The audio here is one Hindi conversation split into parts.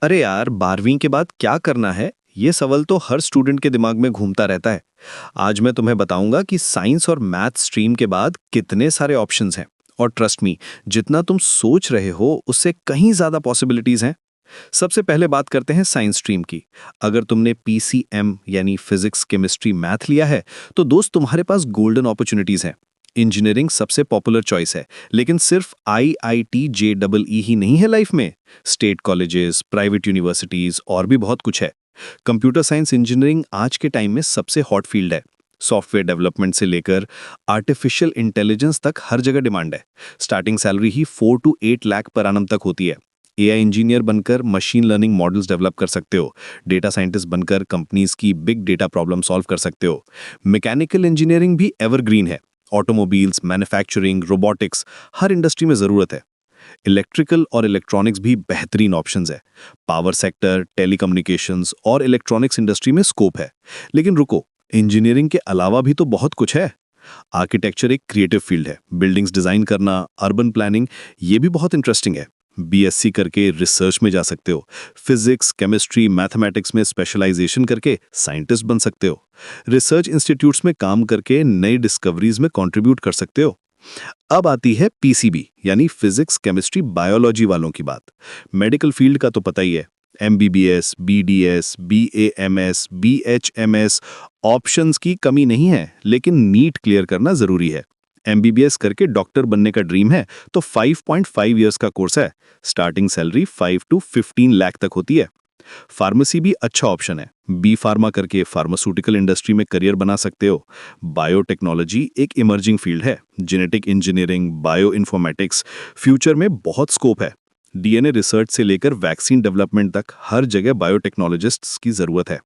अरे यार, 12वीं के बाद क्या करना है, ये सवाल तो हर स्टूडेंट के दिमाग में घूमता रहता है। आज मैं तुम्हें बताऊंगा कि साइंस और मैथ स्ट्रीम के बाद कितने सारे ऑप्शंस हैं। और ट्रस्ट मी, जितना तुम सोच रहे हो उससे कहीं ज्यादा पॉसिबिलिटीज हैं। सबसे पहले बात करते हैं साइंस स्ट्रीम की। अगर तुमने पीसीएम यानी फिजिक्स केमिस्ट्री मैथ लिया है, तो दोस्त तुम्हारे पास गोल्डन अपॉर्चुनिटीज हैं। इंजीनियरिंग सबसे पॉपुलर चॉइस है, लेकिन सिर्फ आईआईटी जेईई ही नहीं है लाइफ में। स्टेट कॉलेजेस, प्राइवेट यूनिवर्सिटीज और भी बहुत कुछ है। कंप्यूटर साइंस इंजीनियरिंग आज के टाइम में सबसे हॉट फील्ड है। सॉफ्टवेयर डेवलपमेंट से लेकर आर्टिफिशियल इंटेलिजेंस तक हर जगह डिमांड है। Starting salary he 4 to 8 lakh पर annum तक होती है। एआई इंजीनियर बनकर मशीन लर्निंग मॉडल्स डेवलप कर सकते हो। डेटा साइंटिस्ट बनकर कंपनीज की बिग डेटा प्रॉब्लम सॉल्व कर सकते हो। मैकेनिकल इंजीनियरिंग भी एवरग्रीन है। ऑटोमोबाइल्स, मैन्युफैक्चरिंग, रोबोटिक्स, हर इंडस्ट्री में जरूरत है। इलेक्ट्रिकल और इलेक्ट्रॉनिक्स भी बेहतरीन ऑप्शंस है। पावर सेक्टर, टेलीकम्युनिकेशंस और इलेक्ट्रॉनिक्स इंडस्ट्री में स्कोप है। लेकिन रुको, इंजीनियरिंग के अलावा भी तो बहुत कुछ है। आर्किटेक्चर एक क्रिएटिव फील्ड है। बिल्डिंग्स डिजाइन करना, अर्बन प्लानिंग, ये भी बहुत इंटरेस्टिंग है। बीएससी करके रिसर्च में जा सकते हो। फिजिक्स, केमिस्ट्री, मैथमेटिक्स में स्पेशलाइजेशन करके साइंटिस्ट बन सकते हो। रिसर्च इंस्टीट्यूट्स में काम करके नई डिस्कवरीज में कंट्रीब्यूट कर सकते हो। अब आती है पीसीबी यानी फिजिक्स केमिस्ट्री बायोलॉजी वालों की बात। मेडिकल फील्ड का तो पता ही है। MBBS, BDS, BAMS, BHMS, options की कमी नहीं है, लेकिन नीट क्लियर करना जरूरी है। एमबीबीएस करके डॉक्टर बनने का ड्रीम है तो 5.5 इयर्स का कोर्स है। स्टार्टिंग सैलरी 5 to 15 लाख तक होती है। फार्मेसी भी अच्छा ऑप्शन है। बी फार्मा करके फार्मास्यूटिकल इंडस्ट्री में करियर बना सकते हो। बायोटेक्नोलॉजी एक इमर्जिंग फील्ड है। Genetic engineering, bio informatics, future में बहुत स्कोप है। डीएनए रिसर्च से लेकर वैक्सीन डेवलपमेंट तक हर जगह बायोटेक्नोलॉजिस्ट्स की जरूरत है।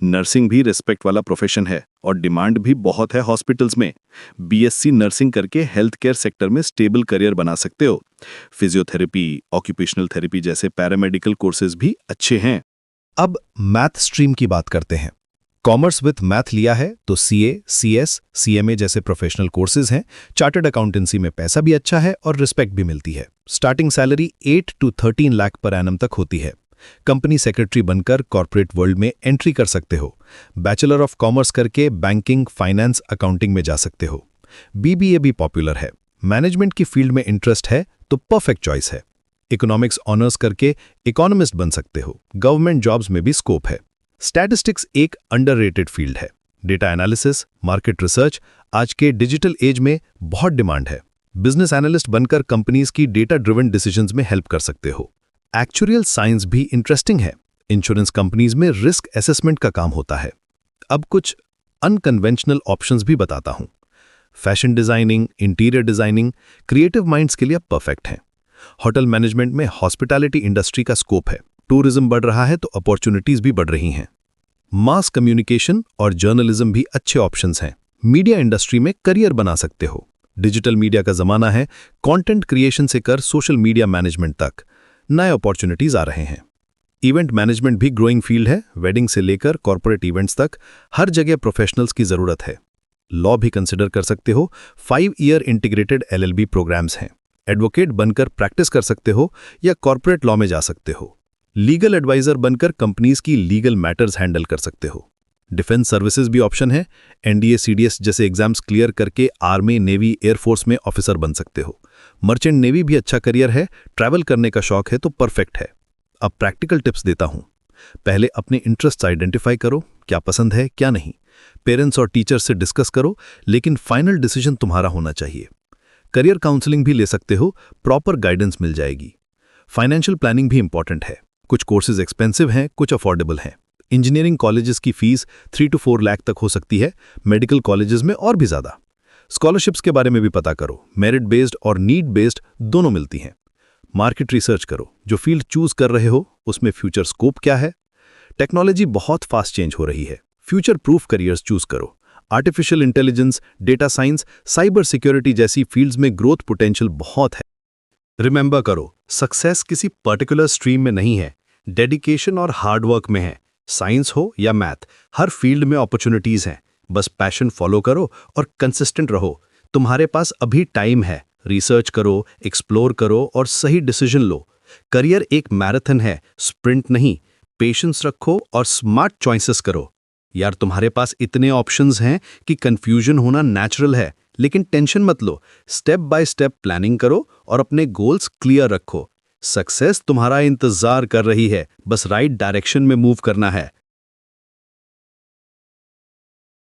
नर्सिंग भी रिस्पेक्ट वाला प्रोफेशन है और डिमांड भी बहुत है हॉस्पिटल्स में। बीएससी नर्सिंग करके हेल्थ केयर सेक्टर में स्टेबल करियर बना सकते हो। फिजियोथेरेपी, ऑक्यूपेशनल थेरेपी जैसे पैरामेडिकल कोर्सेज भी अच्छे हैं। अब मैथ स्ट्रीम की बात करते हैं। कॉमर्स विद मैथ लिया है तो सीए, सीएस, सीएमए जैसे प्रोफेशनल कोर्सेज हैं। चार्टर्ड अकाउंटेंसी में पैसा भी अच्छा है और रिस्पेक्ट भी मिलती है। Starting salary 8 to 13 lakh per annum तक होती है। कंपनी सेक्रेटरी बनकर कॉर्पोरेट वर्ल्ड में एंट्री कर सकते हो। बैचलर ऑफ कॉमर्स करके बैंकिंग, फाइनेंस, अकाउंटिंग में जा सकते हो। बीबीए भी पॉपुलर है। मैनेजमेंट की फील्ड में इंटरेस्ट है तो परफेक्ट चॉइस है। इकोनॉमिक्स ऑनर्स करके इकोनॉमिस्ट बन सकते हो। गवर्नमेंट जॉब्स में भी स्कोप है। स्टैटिस्टिक्स एक अंडररेटेड फील्ड है। डेटा एनालिसिस, मार्केट रिसर्च आज के डिजिटल एज में बहुत डिमांड है। बिजनेस एनालिस्ट बनकर कंपनीज की डेटा ड्रिवन डिसीजंस में हेल्प कर सकते हो। एक्चुरियल साइंस भी इंटरेस्टिंग है। इंश्योरेंस कंपनीज में रिस्क असेसमेंट का काम होता है। अब कुछ अनकन्वेंशनल ऑप्शंस भी बताता हूं। Fashion designing, interior designing, creative minds के लिए परफेक्ट हैं। होटल मैनेजमेंट में हॉस्पिटैलिटी इंडस्ट्री का स्कोप है। टूरिज्म बढ़ रहा है तो अपॉर्चुनिटीज भी बढ़ रही हैं। मास कम्युनिकेशन और जर्नलिज्म भी अच्छे ऑप्शंस हैं। मीडिया इंडस्ट्री में करियर बना सकते हो। डिजिटल मीडिया का जमाना है। कंटेंट क्रिएशन से कर सोशल मीडिया मैनेजमेंट तक नए अपॉर्चुनिटीज आ रहे हैं। इवेंट मैनेजमेंट भी ग्रोइंग फील्ड है। वेडिंग से लेकर कॉर्पोरेट इवेंट्स तक हर जगह प्रोफेशनल्स की जरूरत है। लॉ भी कंसिडर कर सकते हो। 5 ईयर इंटीग्रेटेड एलएलबी प्रोग्राम्स हैं। एडवोकेट बनकर प्रैक्टिस कर सकते हो या कॉर्पोरेट लॉ में जा सकते हो। लीगल एडवाइजर बनकर कंपनीज की लीगल मैटर्स हैंडल कर सकते हो। डिफेंस सर्विसेज भी ऑप्शन है। एनडीए, सीडीएस जैसे एग्जाम्स क्लियर करके आर्मी, नेवी, एयरफोर्स में ऑफिसर बन सकते हो। मर्चेंट नेवी भी अच्छा करियर है। ट्रैवल करने का शौक है तो परफेक्ट है। अब प्रैक्टिकल टिप्स देता हूं। पहले अपने इंटरेस्ट्स आइडेंटिफाई करो, क्या पसंद है क्या नहीं। पेरेंट्स और टीचर्स से डिस्कस करो, लेकिन फाइनल डिसीजन तुम्हारा होना चाहिए। करियर काउंसलिंग भी ले सकते हो, प्रॉपर गाइडेंस मिल जाएगी। फाइनेंशियल प्लानिंग भी इंपॉर्टेंट है। कुछ कोर्सेज एक्सपेंसिव हैं, कुछ अफोर्डेबल हैं। इंजीनियरिंग कॉलेजेस की फीस 3 to 4 लाख तक हो सकती है। मेडिकल कॉलेजेस में और भी ज्यादा। स्कॉलरशिप्स के बारे में भी पता करो। मेरिट बेस्ड और नीड बेस्ड दोनों मिलती हैं। मार्केट रिसर्च करो। जो फील्ड चूज कर रहे हो उसमें फ्यूचर स्कोप क्या है। टेक्नोलॉजी बहुत फास्ट चेंज हो रही है। फ्यूचर प्रूफ करियर्स चूज करो। Artificial intelligence, data science, cyber security जैसी फील्ड्स में ग्रोथ पोटेंशियल बहुत है। रिमेंबर करो, सक्सेस किसी पर्टिकुलर स्ट्रीम में नहीं है, डेडिकेशन और हार्डवर्क में है। साइंस हो या मैथ, हर फील्ड में अपॉर्चुनिटीज हैं। बस पैशन फॉलो करो और कंसिस्टेंट रहो। तुम्हारे पास अभी टाइम है। रिसर्च करो, एक्सप्लोर करो और सही डिसीजन लो। करियर एक मैराथन है, स्प्रिंट नहीं। पेशेंस रखो और स्मार्ट चॉइसेस करो। यार, तुम्हारे पास इतने ऑप्शंस हैं कि कंफ्यूजन होना नेचुरल है, लेकिन टेंशन मत लो। स्टेप बाय स्टेप प्लानिंग करो और अपने गोल्स क्लियर रखो। सक्सेस तुम्हारा इंतजार कर रही है, बस राइट डायरेक्शन में मूव करना है।